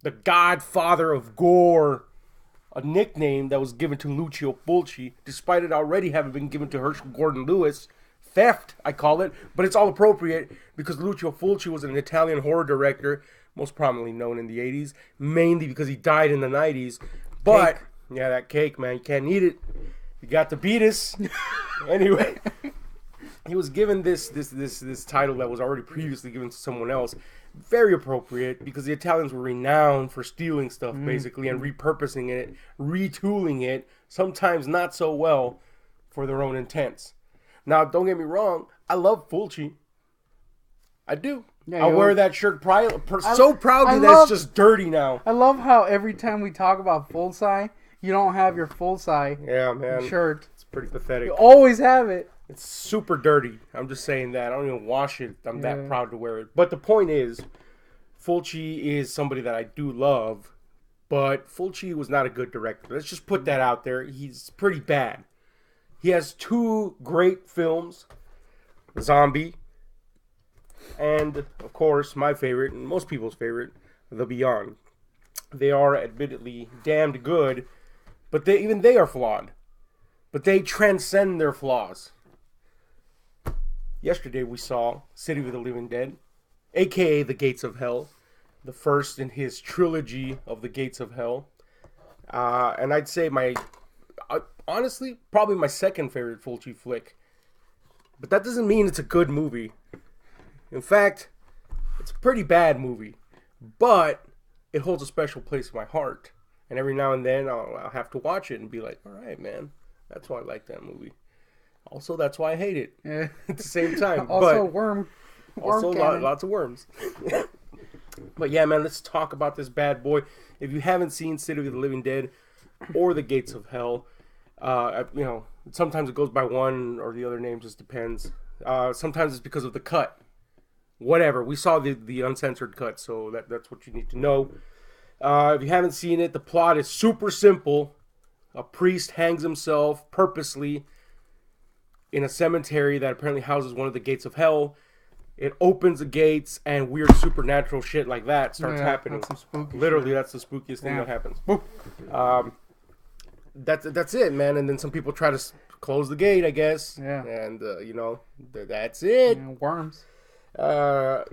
the godfather of gore, a nickname that was given to Lucio Fulci, despite it already having been given to Herschel Gordon Lewis. Theft, I call it, but it's all appropriate because Lucio Fulci was an Italian horror director, most prominently known in the 80s, mainly because he died in the 90s. But, yeah, that cake, man, you can't eat it. You got to beat us. Anyway, he was given this title that was already previously given to someone else. Very appropriate because the Italians were renowned for stealing stuff, basically, and repurposing it, retooling it, sometimes not so well for their own intents. Now, don't get me wrong, I love Fulci. I do. Yeah, I wear that shirt so proudly that it's just dirty now. I love how every time we talk about Fulci, you don't have your Fulci shirt. It's pretty pathetic. You always have it. It's super dirty. I'm just saying that. I don't even wash it. I'm that proud to wear it. But the point is, Fulci is somebody that I do love, but Fulci was not a good director. Let's just put that out there. He's pretty bad. He has 2 great films, Zombie, and, of course, my favorite, and most people's favorite, The Beyond. They are admittedly damned good, but even they are flawed. But they transcend their flaws. Yesterday we saw City of the Living Dead, a.k.a. The Gates of Hell, the first in his trilogy of The Gates of Hell. And I'd say honestly, probably my second favorite Fulci flick. But that doesn't mean it's a good movie. In fact, it's a pretty bad movie. But it holds a special place in my heart. And every now and then I'll have to watch it and be like, all right, man, that's why I like that movie. Also, that's why I hate it at the same time. Also, worm lots of worms. But yeah, man, let's talk about this bad boy. If you haven't seen City of the Living Dead or The Gates of Hell, sometimes it goes by one or the other name, just depends. Sometimes it's because of the cut. Whatever. We saw the uncensored cut, so that's what you need to know. If you haven't seen it, the plot is super simple. A priest hangs himself purposely in a cemetery that apparently houses one of the gates of hell. It opens the gates, and weird supernatural shit like that starts happening. That's literally, that's the spookiest thing that happens. That's it, man. And then some people try to close the gate, I guess. Yeah. And, that's it. Yeah, worms.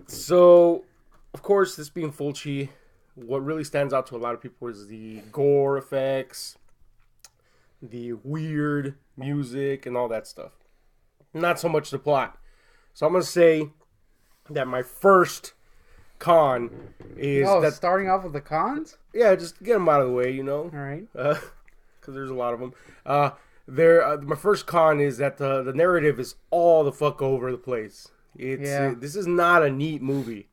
So, of course, this being Fulci, what really stands out to a lot of people is the gore effects, the weird music, and all that stuff. Not so much the plot. So I'm going to say that my first con is starting off with the cons? Yeah, just get them out of the way, All right. Because there's a lot of them. My first con is that the narrative is all the fuck over the place. This is not a neat movie.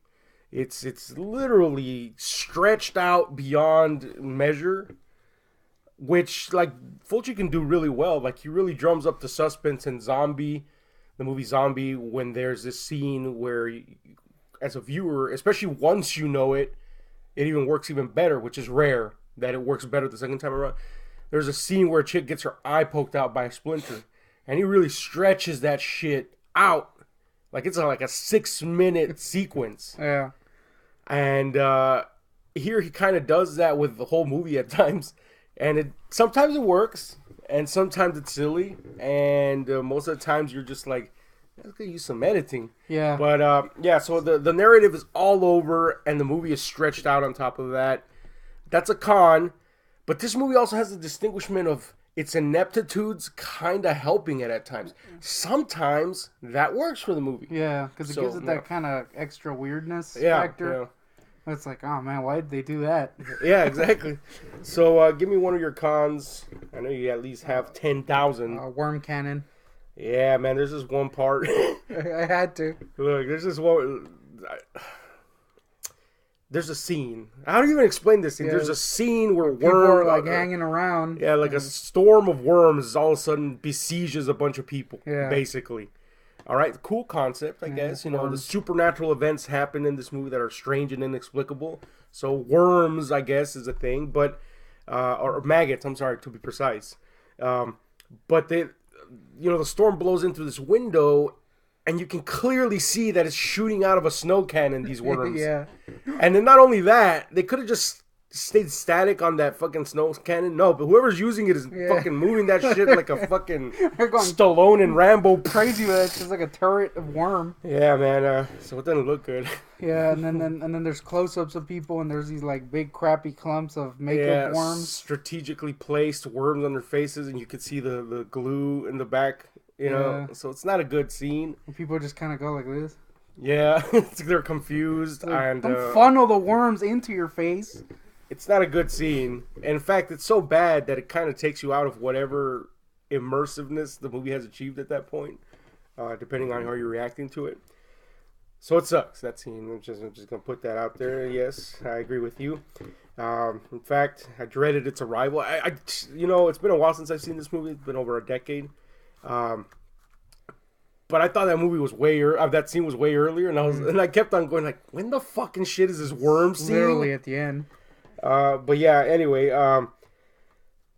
It's literally stretched out beyond measure, which, like, Fulci can do really well. Like, he really drums up the suspense in the movie Zombie, when there's this scene where, as a viewer, especially once you know it even works even better, which is rare that it works better the second time around. There's a scene where a chick gets her eye poked out by a splinter, and he really stretches that shit out. Like, it's like a 6-minute sequence. Yeah. And here he kind of does that with the whole movie at times. And sometimes it works, and sometimes it's silly. And most of the times you're just like, I could use some editing. Yeah. But, so the narrative is all over, and the movie is stretched out on top of that. That's a con. But this movie also has the distinguishment of its ineptitudes kind of helping it at times. Sometimes that works for the movie. Yeah, because it gives it that kind of extra weirdness factor. Yeah. It's like, oh man, why did they do that? Yeah, exactly. So give me one of your cons. I know you at least have 10,000. Worm cannon. Yeah, man, there's this one part. I had to. Look, there's this one. There's a scene. How do you even explain this scene? Yeah, there's a scene where people are like hanging around. Yeah, like a storm of worms all of a sudden besieges a bunch of people. Yeah. Basically. All right, cool concept, I guess. The supernatural events happen in this movie that are strange and inexplicable. So worms, I guess, is a thing, but or maggots. I'm sorry, to be precise. But the storm blows into this window, and you can clearly see that it's shooting out of a snow cannon, these worms. Yeah. And then not only that, they could have just stayed static on that fucking snow cannon? No, but whoever's using it is fucking moving that shit like a fucking Stallone and Rambo. Crazy with it. It's just like a turret of worm. Yeah, man. So it doesn't look good. Yeah, and then there's close-ups of people, and there's these like big crappy clumps of makeup worms. Strategically placed worms on their faces, and you can see the glue in the back. You know, so it's not a good scene. And people just kind of go like this. Yeah, they're confused and don't funnel the worms into your face. It's not a good scene. In fact, it's so bad that it kind of takes you out of whatever immersiveness the movie has achieved at that point, depending on how you're reacting to it. So it sucks, that scene. I'm just gonna put that out there. Yes, I agree with you. In fact, I dreaded its arrival. I it's been a while since I've seen this movie. It's been over a decade. But I thought that movie was that scene was way earlier, and I kept on going like, when the fucking shit is this worm scene? Literally at the end. But yeah, anyway,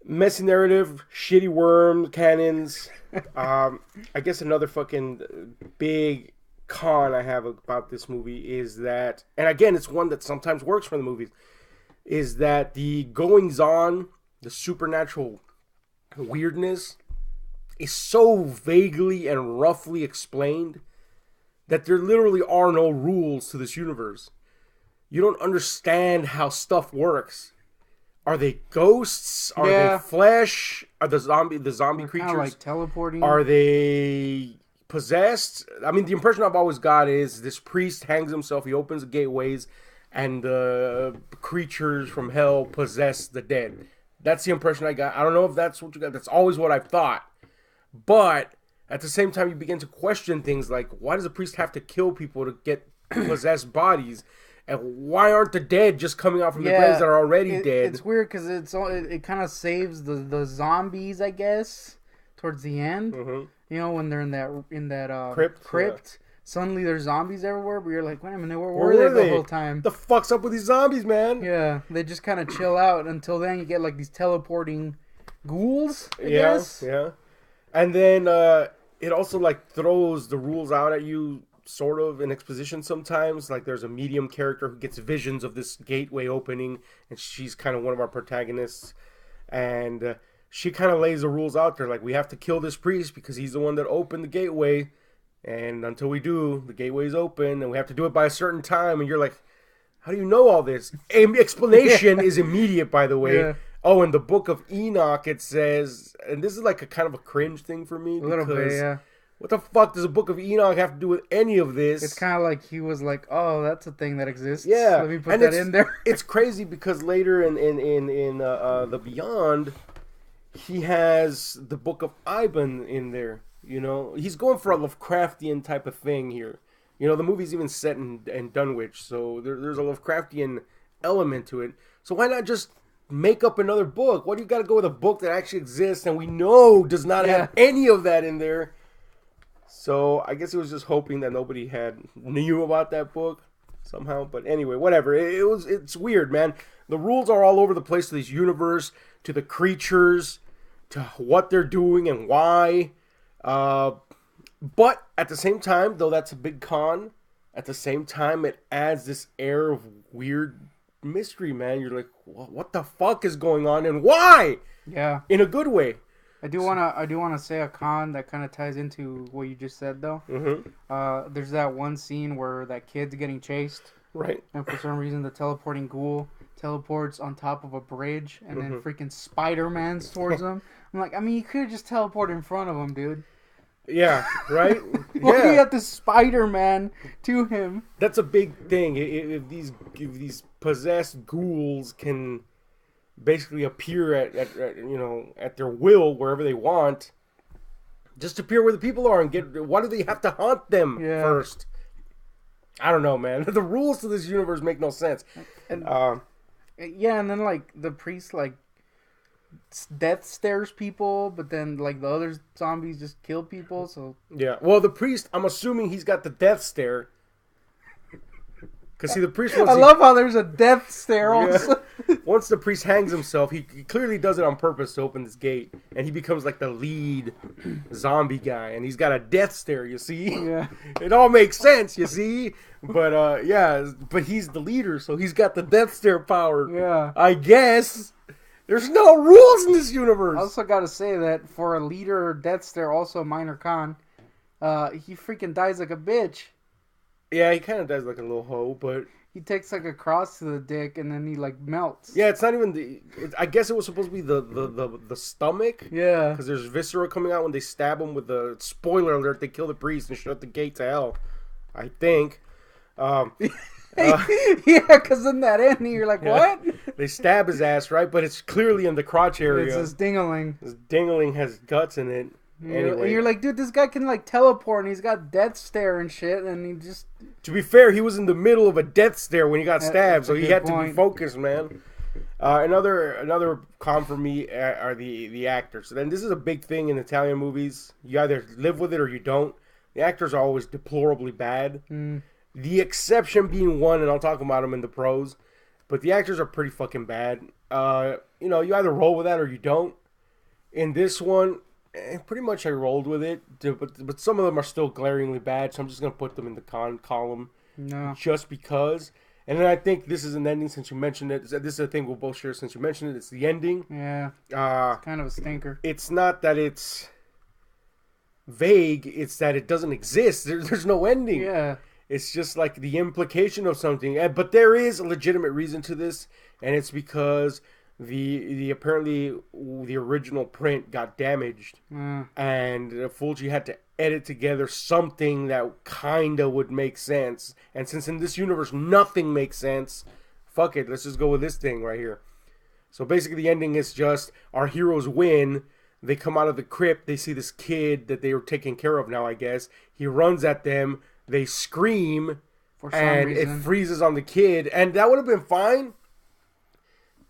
messy narrative, shitty worm cannons. I guess another fucking big con I have about this movie is that, and again, it's one that sometimes works for the movies, is that the goings on, the supernatural weirdness, is so vaguely and roughly explained that there literally are no rules to this universe. You don't understand how stuff works. Are they ghosts? Are they flesh? Are the zombie creatures like teleporting? Are they possessed? I mean, the impression I've always got is this priest hangs himself, he opens the gateways, and the creatures from hell possess the dead. That's the impression I got. I don't know if that's what you got. That's always what I've thought. But at the same time, you begin to question things like, why does a priest have to kill people to get possessed bodies? And why aren't the dead just coming out from the graves that are already dead? It's weird because it kind of saves the zombies, I guess, towards the end. Mm-hmm. You know, when they're in that crypt. Suddenly there's zombies everywhere, but you're like, wait a minute, where were they the whole time? The fuck's up with these zombies, man? Yeah, they just kind of chill out until then you get like these teleporting ghouls, I guess. Yeah. And then it also like throws the rules out at you sort of in exposition sometimes. Like there's a medium character who gets visions of this gateway opening, and she's kind of one of our protagonists. And she kind of lays the rules out there. Like, we have to kill this priest because he's the one that opened the gateway. And until we do, the gateway's open, and we have to do it by a certain time. And you're like, how do you know all this? Explanation is immediate, by the way. Yeah. Oh, in the Book of Enoch, it says, and this is like a kind of a cringe thing for me. A little bit, yeah. What the fuck does the Book of Enoch have to do with any of this? It's kind of like he was like, oh, that's a thing that exists. Yeah. Let me put that in there. It's crazy because later in the Beyond, he has the Book of Iban in there. You know, he's going for a Lovecraftian type of thing here. You know, the movie's even set in Dunwich, so there's a Lovecraftian element to it. So why not just make up another book? Why do you got to go with a book that actually exists and we know does not have any of that in there? So I guess he was just hoping that nobody knew about that book somehow. But anyway, whatever. It's weird, man. The rules are all over the place to this universe, to the creatures, to what they're doing and why. But at the same time, though that's a big con, at the same time it adds this air of weird mystery, man. You're like, what the fuck is going on and why? Yeah. In a good way. I do wanna say a con that kind of ties into what you just said, though. Mm-hmm. There's that one scene where that kid's getting chased, right? And for some reason, the teleporting ghoul teleports on top of a bridge, and then freaking Spider-Man's towards him. I'm like, I mean, you could have just teleported in front of him, dude. Yeah, right. Why do you have to Spider-Man to him? That's a big thing. If these possessed ghouls can basically appear at their will wherever they want, just appear where the people are and why do they have to haunt them first? I don't know, man. The rules to this universe make no sense. And and then like the priest like death stares people, but then like the other zombies just kill people. So yeah, well, the priest, I'm assuming he's got the death stare. Cause see, the priest. I love how there's a death stare also. once the priest hangs himself, he clearly does it on purpose to open this gate, and he becomes like the lead zombie guy, and he's got a death stare. You see, Yeah. It all makes sense. You see, but but he's the leader, so he's got the death stare power. Yeah. I guess there's no rules in this universe. I also gotta say that for a leader Death Stare, also a minor con, he freaking dies like a bitch. Yeah, he kind of dies like a little hoe, but he takes like a cross to the dick and then he like melts. Yeah, it's not even I guess it was supposed to be the stomach. Yeah, because there's viscera coming out when they stab him with the spoiler alert. They kill the priest and shut the gate to hell. I think. Yeah, because in that ending, you're like, what? They stab his ass, right? But it's clearly in the crotch area. It's his dingaling. His dingaling has guts in it. Anyway. You're like, dude, this guy can like teleport and he's got death stare and shit, and he just... To be fair, he was in the middle of a death stare when he got stabbed, so he had to be focused, man. Another con for me are the actors. And this is a big thing in Italian movies. You either live with it or you don't. The actors are always deplorably bad. The exception being one, and I'll talk about them in the pros, but the actors are pretty fucking bad. You either roll with that or you don't. In this one, pretty much I rolled with it, but some of them are still glaringly bad, so I'm just going to put them in the con column just because. And then I think this is an ending since you mentioned it. This is a thing we'll both share since you mentioned it. It's the ending. Yeah, it's kind of a stinker. It's not that it's vague, it's that it doesn't exist. There's no ending. Yeah. It's just like the implication of something, but there is a legitimate reason to this, and it's because the apparently the original print got damaged, and Fulci had to edit together something that kinda would make sense. And since in this universe nothing makes sense, fuck it, let's just go with this thing right here. So basically, the ending is just our heroes win. They come out of the crypt. They see this kid that they were taking care of now, I guess. He runs at them. They scream, for some and reason. it freezes on the kid. And that would have been fine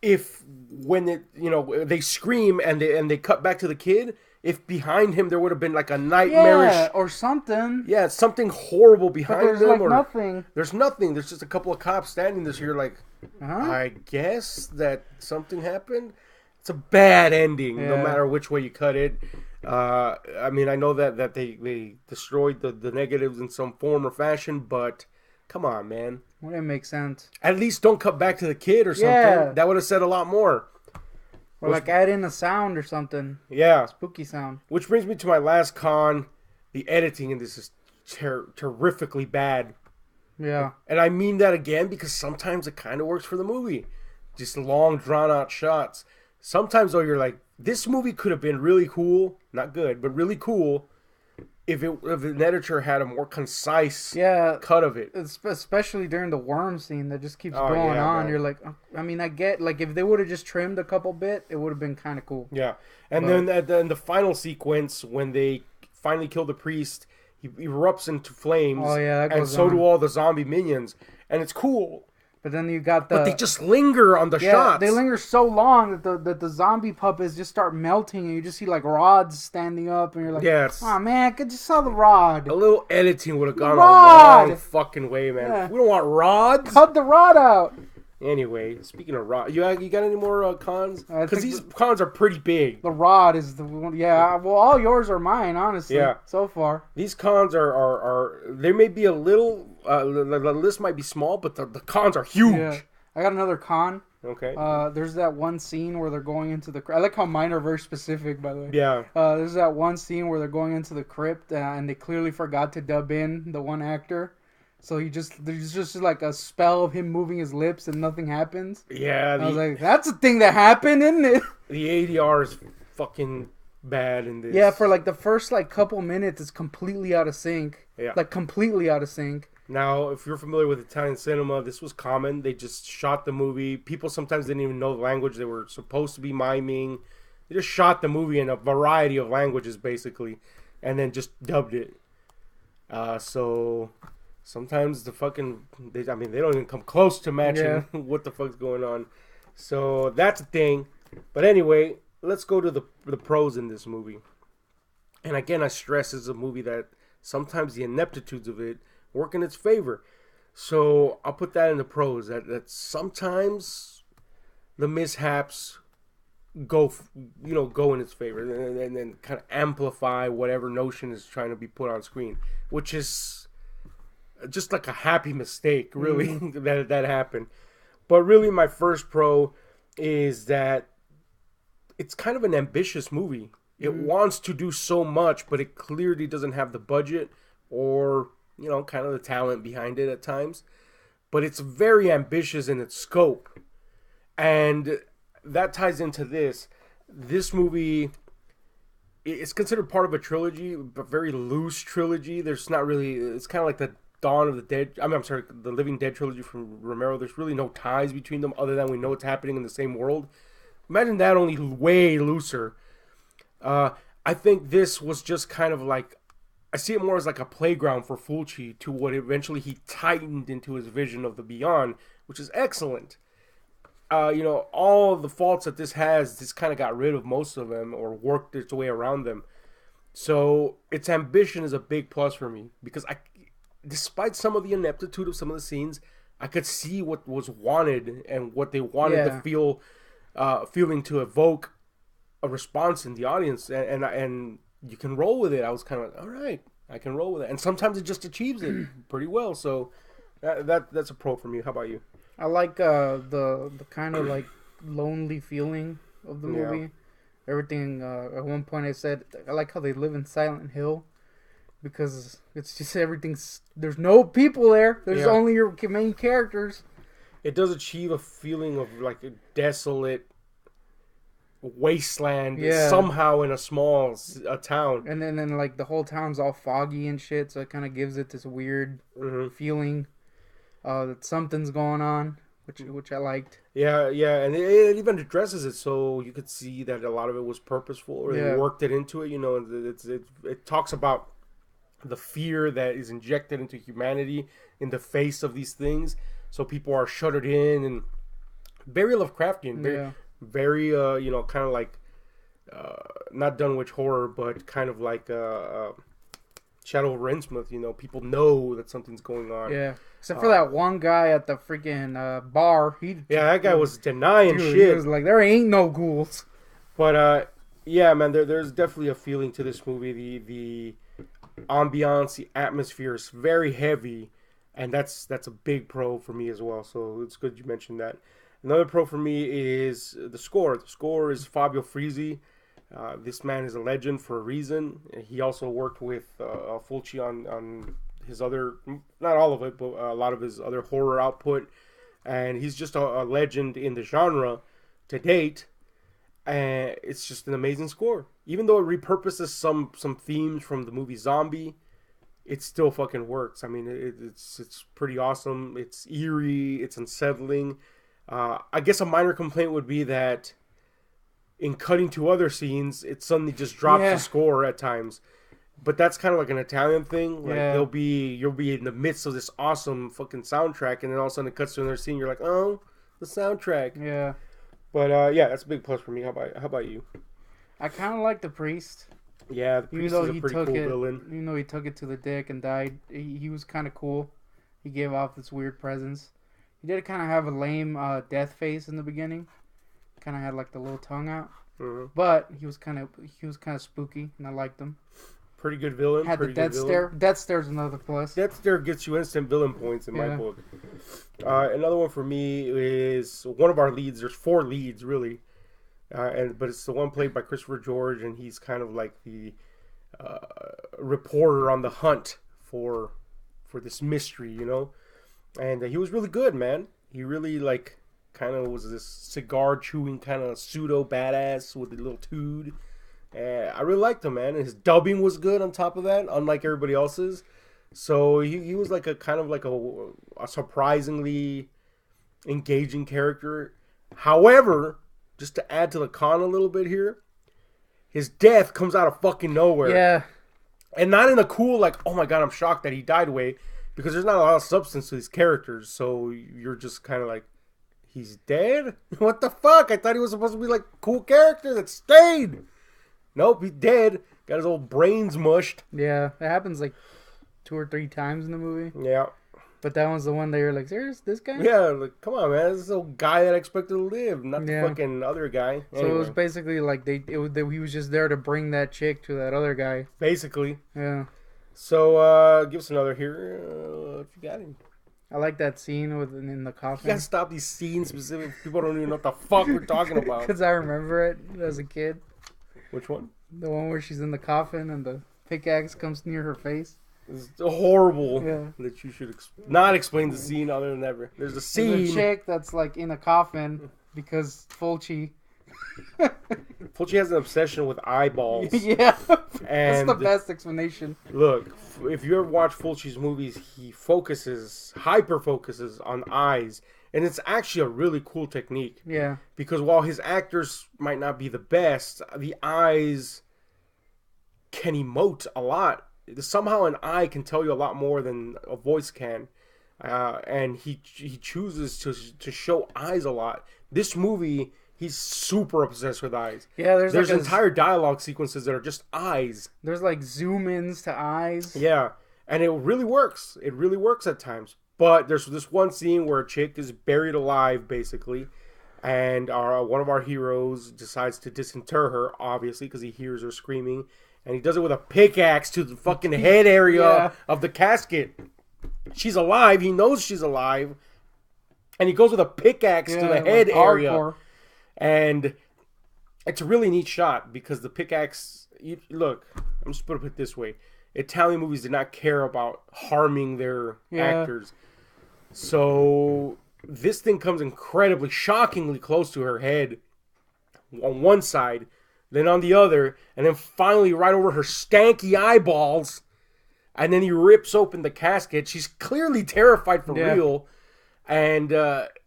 if when they scream and they cut back to the kid, if behind him there would have been like a nightmarish or something. Yeah, something horrible behind there's them. Like or nothing. There's nothing. There's just a couple of cops standing there. So you're like, I guess that something happened. It's a bad ending, no matter which way you cut it. I mean, I know that they destroyed the negatives in some form or fashion, but come on, man. Wouldn't make sense. At least don't cut back to the kid or something. Yeah. That would have said a lot more. Or like add in a sound or something. Yeah. Spooky sound. Which brings me to my last con. The editing in this is terrifically bad. Yeah. And I mean that again because sometimes it kind of works for the movie. Just long, drawn-out shots. Sometimes, though, you're like, this movie could have been really cool. Not good, but really cool if an editor had a more concise cut of it. Especially during the worm scene that just keeps going on. Man. You're like, I mean, I get, like, if they would have just trimmed a couple bit, it would have been kind of cool. Yeah. And then in the final sequence, when they finally kill the priest, he erupts into flames. Oh, yeah, that goes and so do all the zombie minions. And it's cool. But then you got But they just linger on the shots. They linger so long that the zombie puppets just start melting, and you just see like rods standing up, and you're like, oh man, I just saw the rod. A little editing would have gone a long fucking way, man. Yeah. We don't want rods. Cut the rod out. Anyway, speaking of rod, you got any more cons? Because these cons are pretty big. The rod is the one. Yeah, well, all yours are mine, honestly. Yeah. So far, these cons are they may be a little. The list might be small, but the cons are huge. Yeah. I got another con. Okay. There's that one scene where they're going into the. I like how mine are very specific, by the way. Yeah. There's that one scene where they're going into the crypt, and they clearly forgot to dub in the one actor. So there's just like a spell of him moving his lips and nothing happens. Yeah. I was like, that's a thing that happened, isn't it? The ADR is fucking bad in this. Yeah, for like the first like couple minutes, it's completely out of sync. Yeah. Like completely out of sync. Now, if you're familiar with Italian cinema, this was common. They just shot the movie. People sometimes didn't even know the language they were supposed to be miming. They just shot the movie in a variety of languages, basically, and then just dubbed it. So sometimes they don't even come close to matching what the fuck's going on. So that's a thing. But anyway, let's go to the pros in this movie. And again, I stress it's a movie that sometimes the ineptitudes of it work in its favor. So I'll put that in the pros. That sometimes the mishaps go in its favor, and then kind of amplify whatever notion is trying to be put on screen, which is just like a happy mistake, really, that happened. But really, my first pro is that it's kind of an ambitious movie. It wants to do so much, but it clearly doesn't have the budget or, kind of the talent behind it at times. But it's very ambitious in its scope. And that ties into this. This movie is considered part of a trilogy, but very loose trilogy. There's not really... It's kind of like the Dawn of the Dead... the Living Dead trilogy from Romero. There's really no ties between them other than we know it's happening in the same world. Imagine that, only way looser. I think this was just kind of like... I see it more as like a playground for Fulci to what eventually he tightened into his vision of the Beyond, which is excellent. All of the faults that this has, this kind of got rid of most of them or worked its way around them. So its ambition is a big plus for me because despite some of the ineptitude of some of the scenes, I could see what was wanted and what they wanted the feeling to evoke a response in the audience, and you can roll with it. I was kind of like, all right, I can roll with it, and sometimes it just achieves it pretty well. So that's a pro for me. How about you? I like the kind of like lonely feeling of the movie. Yeah. Everything. At one point, I said I like how they live in Silent Hill because it's just everything's. There's no people there. There's only your main characters. It does achieve a feeling of like a desolate wasteland somehow in a small town, and then like the whole town's all foggy and shit, so it kind of gives it this weird feeling that something's going on, which I liked. Yeah, and it even addresses it, so you could see that a lot of it was purposeful, or they worked it into it. It talks about the fear that is injected into humanity in the face of these things, so people are shuttered in, and very Lovecraftian, very kind of like not Dunwich Horror, but kind of like Shadow of Innsmouth. People know that something's going on. Yeah, except for that one guy at the freaking bar. That guy was denying shit. He was like, there ain't no ghouls. But man, there's definitely a feeling to this movie. The ambiance, the atmosphere is very heavy, and that's a big pro for me as well. So it's good you mentioned that. Another pro for me is the score. The score is Fabio Frizzi. This man is a legend for a reason. He also worked with Fulci on his other, not all of it, but a lot of his other horror output. And he's just a legend in the genre to date. And it's just an amazing score. Even though it repurposes some themes from the movie Zombie, it still fucking works. I mean, it's pretty awesome. It's eerie. It's unsettling. I guess a minor complaint would be that in cutting to other scenes, it suddenly just drops the score at times. But that's kind of like an Italian thing. Like you'll be in the midst of this awesome fucking soundtrack, and then all of a sudden it cuts to another scene. You're like, oh, the soundtrack. Yeah. But that's a big plus for me. How about you? I kind of like the priest. Yeah, the priest is a pretty cool villain. Even though he took it to the dick and died, he was kind of cool. He gave off this weird presence. He did kind of have a lame death face in the beginning. Kind of had like the little tongue out, but he was kind of spooky, and I liked him. Pretty good villain. Had the death stare. Death stare's another plus. Death stare gets you instant villain points in my book. Another one for me is one of our leads. There's 4 leads really, but it's the one played by Christopher George, and he's kind of like the reporter on the hunt for this mystery, And he was really good, man. He really kind of was this cigar chewing kind of pseudo badass with a little tood. I really liked him, man. And his dubbing was good on top of that, unlike everybody else's. So he was like a kind of like a surprisingly engaging character. However, just to add to the con a little bit here, his death comes out of fucking nowhere. Yeah. And not in a cool, like, oh my god, I'm shocked that he died way. Because there's not a lot of substance to these characters. So you're just kind of like, he's dead? What the fuck? I thought he was supposed to be like a cool character that stayed. Nope, he's dead. Got his old brains mushed. Yeah, it happens like 2 or 3 times in the movie. Yeah. But that one's the one that you're like, serious? This guy? Yeah, like, come on, man. This is a guy that I expected to live, not the fucking other guy. So it was basically like he was just there to bring that chick to that other guy. Basically. Yeah. So, give us another here, if you got him. I like that scene in the coffin. You gotta stop these scenes specific. People don't even know what the fuck we're talking about. Because I remember it as a kid. Which one? The one where she's in the coffin and the pickaxe comes near her face. It's horrible that you should not explain the scene other than ever. There's a scene. There's a chick that's like in a coffin because Fulci has an obsession with eyeballs. Yeah. And that's the best explanation. Look, if you ever watch Fulci's movies, he hyper focuses on eyes. And it's actually a really cool technique. Yeah. Because while his actors might not be the best, the eyes can emote a lot. Somehow an eye can tell you a lot more than a voice can. And he chooses to show eyes a lot. This movie, he's super obsessed with eyes. Yeah, there's like entire dialogue sequences that are just eyes. There's like zoom-ins to eyes. Yeah, and it really works. It really works at times. But there's this one scene where a chick is buried alive, basically. And one of our heroes decides to disinter her, obviously, because he hears her screaming. And he does it with a pickaxe to the fucking head area of the casket. She's alive. He knows she's alive. And he goes with a pickaxe to the head area. Hardcore. And it's a really neat shot because the pickaxe... Look, I'm just going to put it this way. Italian movies did not care about harming their actors. So this thing comes incredibly, shockingly close to her head on one side. Then on the other, and then finally right over her stanky eyeballs, and then he rips open the casket. She's clearly terrified for real, and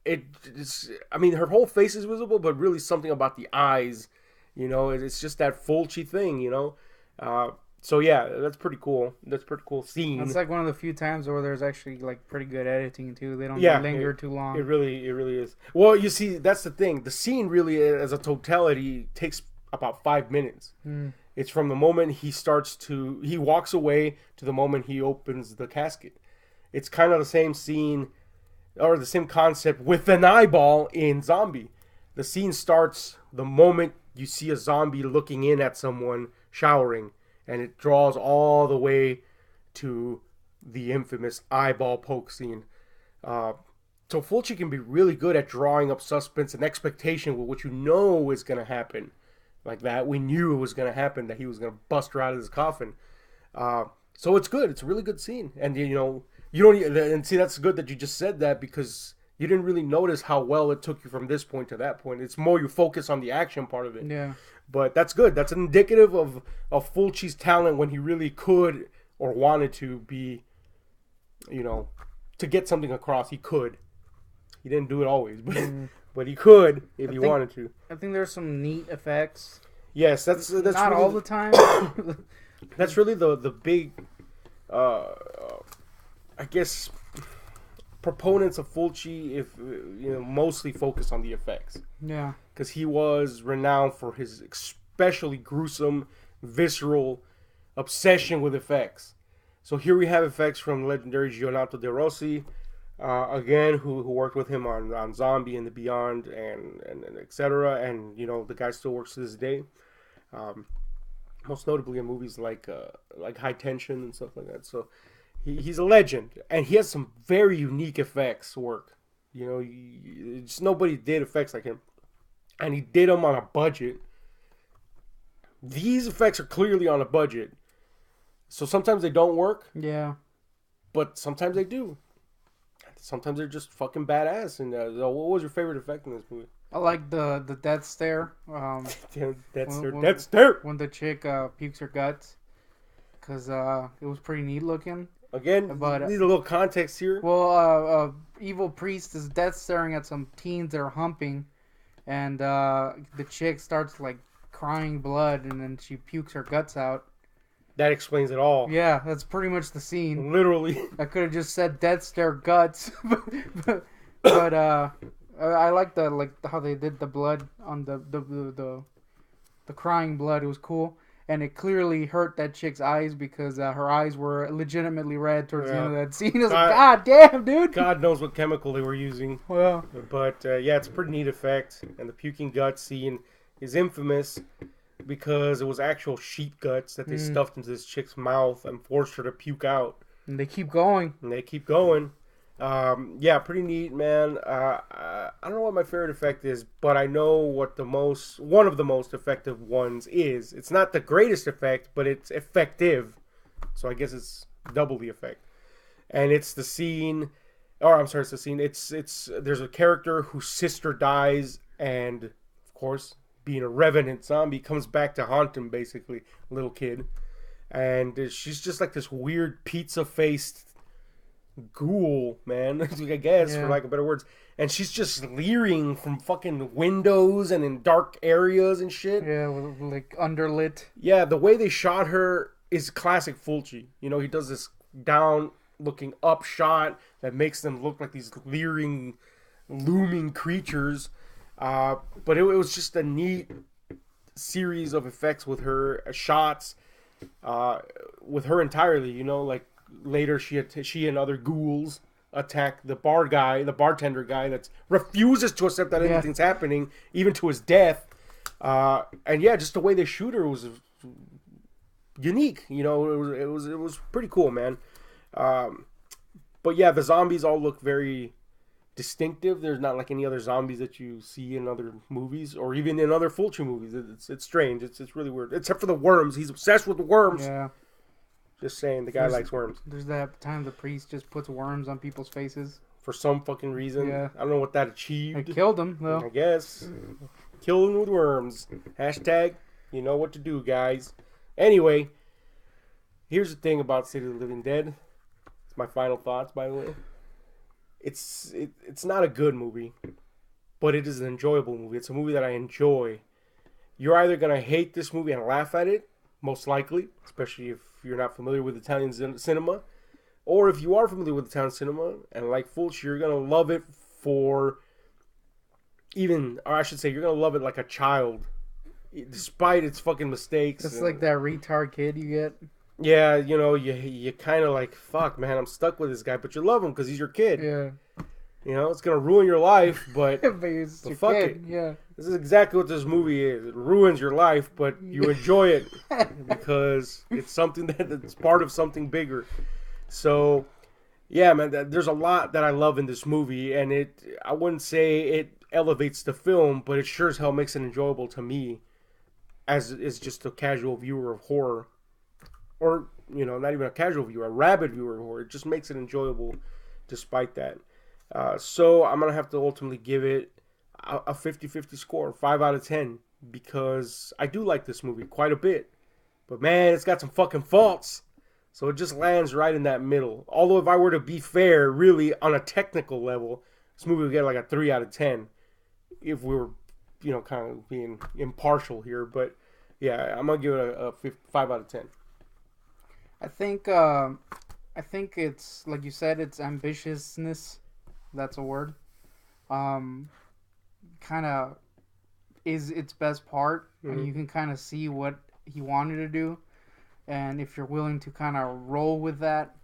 it's, I mean, her whole face is visible, but really something about the eyes, you know, it's just that Fulci thing, you know. So yeah, that's pretty cool. That's a pretty cool scene. It's like one of the few times where there's actually like pretty good editing too. They don't linger too long. It really is. Well, you see, that's the thing. The scene really, as a totality, takes about 5 minutes. It's from the moment he walks away to the moment he opens the casket. It's kind of the same scene or the same concept with an eyeball in Zombie. The scene starts the moment you see a zombie looking in at someone showering, and it draws all the way to the infamous eyeball poke scene. So Fulci can be really good at drawing up suspense and expectation with what you know is going to happen. Like that, we knew it was going to happen, that he was going to bust her out of his coffin. So it's good. It's a really good scene. And, you know, you don't, and see, that's good that you just said that because you didn't really notice how well it took you from this point to that point. It's more you focus on the action part of it. Yeah. But that's good. That's indicative of Fulci's talent when he really could or wanted to be, you know, to get something across. He could. He didn't do it always, but he could if he wanted to. I think there's some neat effects. Yes, that's not really, all the time. That's really the big, I guess, proponents of Fulci, if you know, mostly focus on the effects. Yeah, because he was renowned for his especially gruesome, visceral obsession with effects. So here we have effects from legendary Gianotto De Rossi, again, who worked with him on Zombie and The Beyond and etc. And you know, the guy still works to this day. Most notably in movies like High Tension and stuff like that. So he's a legend, and he has some very unique effects work. You know, just nobody did effects like him, and he did them on a budget. These effects are clearly on a budget, so sometimes they don't work. Yeah, but sometimes they do. Sometimes they're just fucking badass. And what was your favorite effect in this movie? I like the death stare. Death stare. When the chick pukes her guts, because it was pretty neat looking. Again, but need a little context here. Well, evil priest is death staring at some teens that are humping, and the chick starts like crying blood, and then she pukes her guts out. That explains it all. Yeah, that's pretty much the scene. Literally. I could have just said death stare guts, but I like how they did the blood on the crying blood. It was cool. and it clearly hurt that chick's eyes because her eyes were legitimately red towards the end of that scene. I was like, God damn, dude. God knows what chemical they were using. Well, but yeah, it's a pretty neat effect, and the puking gut scene is infamous because it was actual sheep guts that they stuffed into this chick's mouth and forced her to puke out. And they keep going. Yeah, pretty neat, man. I don't know what my favorite effect is, but I know what one of the most effective ones is. It's not the greatest effect, but it's effective. So I guess it's double the effect. And it's the scene, it's the scene. There's a character whose sister dies, and of course, being a revenant zombie, comes back to haunt him, basically, little kid. And she's just like this weird pizza-faced ghoul, man, I guess, for lack of better words. And she's just leering from fucking windows and in dark areas and shit. Yeah, like underlit. Yeah, the way they shot her is classic Fulci. You know, he does this down-looking up shot that makes them look like these leering, looming creatures. But it was just a neat series of effects with her, shots, with her entirely, you know, like later she and other ghouls attack the bartender guy that refuses to accept that anything's happening, even to his death. And yeah, just the way they shoot her was unique, you know, it was pretty cool, man. But yeah, the zombies all look very distinctive. There's not like any other zombies that you see in other movies or even in other Fulci movies. It's strange. It's really weird. Except for the worms. He's obsessed with the worms. Yeah. Just saying, the guy likes worms. There's that time the priest just puts worms on people's faces. For some fucking reason. Yeah. I don't know what that achieved. It killed him, though. I guess. Kill him with worms. Hashtag, you know what to do, guys. Anyway, here's the thing about City of the Living Dead. It's my final thoughts, by the way. It's not a good movie, but it is an enjoyable movie. It's a movie that I enjoy. You're either going to hate this movie and laugh at it, most likely, especially if you're not familiar with Italian cinema, or if you are familiar with Italian cinema and like Fulci, you're going to love it you're going to love it like a child, despite its fucking mistakes. It's like that retard kid you get. Yeah, you know, you kind of like, fuck, man, I'm stuck with this guy, but you love him because he's your kid. Yeah. You know, it's going to ruin your life, but, but fuck kid. It. Yeah. This is exactly what this movie is. It ruins your life, but you enjoy it because it's something that's part of something bigger. So, yeah, man, there's a lot that I love in this movie, and I wouldn't say it elevates the film, but it sure as hell makes it enjoyable to me as just a casual viewer of horror. Or, you know, not even a casual viewer, a rabid viewer of horror. It just makes it enjoyable despite that. So I'm going to have to ultimately give it a 50-50 score, 5 out of 10, because I do like this movie quite a bit. But, man, it's got some fucking faults. So it just lands right in that middle. Although if I were to be fair, really, on a technical level, this movie would get like a 3 out of 10 if we were, you know, kind of being impartial here. But, yeah, I'm going to give it a 5 out of 10. I think it's, like you said, it's ambitiousness. That's a word. Kind of is its best part, and you can kind of see what he wanted to do, and if you're willing to kind of roll with that,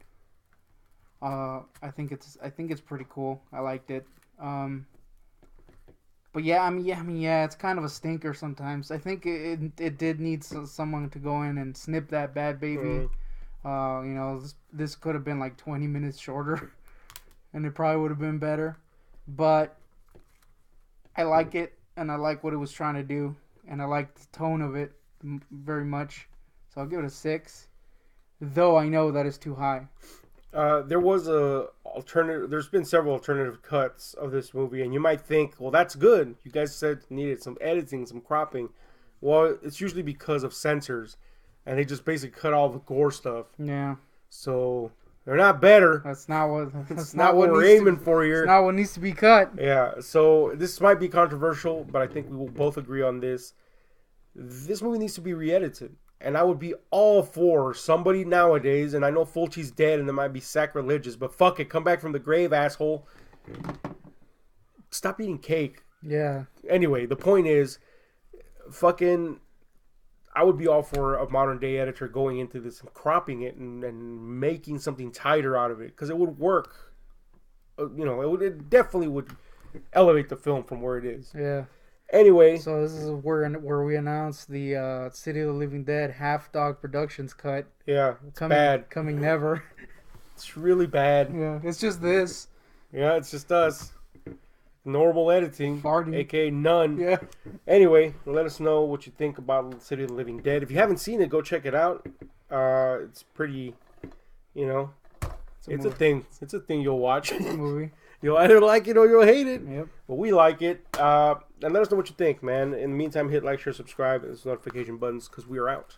I think it's pretty cool. I liked it. But yeah, I mean, it's kind of a stinker sometimes. I think it did need someone to go in and snip that bad baby. You know, this could have been like 20 minutes shorter, and it probably would have been better. But I like it, and I like what it was trying to do, and I like the tone of it very much. So I'll give it a 6, though I know that is too high. There's been several alternative cuts of this movie, and you might think, well, that's good. You guys said needed some editing, some cropping. Well, it's usually because of censors. And they just basically cut all the gore stuff. Yeah. So they're not better. That's not what we're aiming for here. It's not what needs to be cut. Yeah. So this might be controversial, but I think we will both agree on this. This movie needs to be re-edited. And I would be all for somebody nowadays, and I know Fulci's dead and it might be sacrilegious, but fuck it, come back from the grave, asshole. Stop eating cake. Yeah. Anyway, the point is, fucking... I would be all for a modern day editor going into this and cropping it and making something tighter out of it, because it would work. It definitely would elevate the film from where it is. Yeah. Anyway, so this is where we announced the City of the Living Dead Half Dog Productions cut. Yeah, it's bad. Coming never. It's really bad. Yeah, it's just this. Yeah, it's just us. Normal editing, Farting. aka none. Yeah. Anyway, let us know what you think about City of the Living Dead. If you haven't seen it, go check it out. It's pretty, it's a thing. It's a thing you'll watch. It's a movie. You'll either like it or you'll hate it. Yep. But we like it. And let us know what you think, man. In the meantime, hit like, share, subscribe, and those notification buttons, because we are out.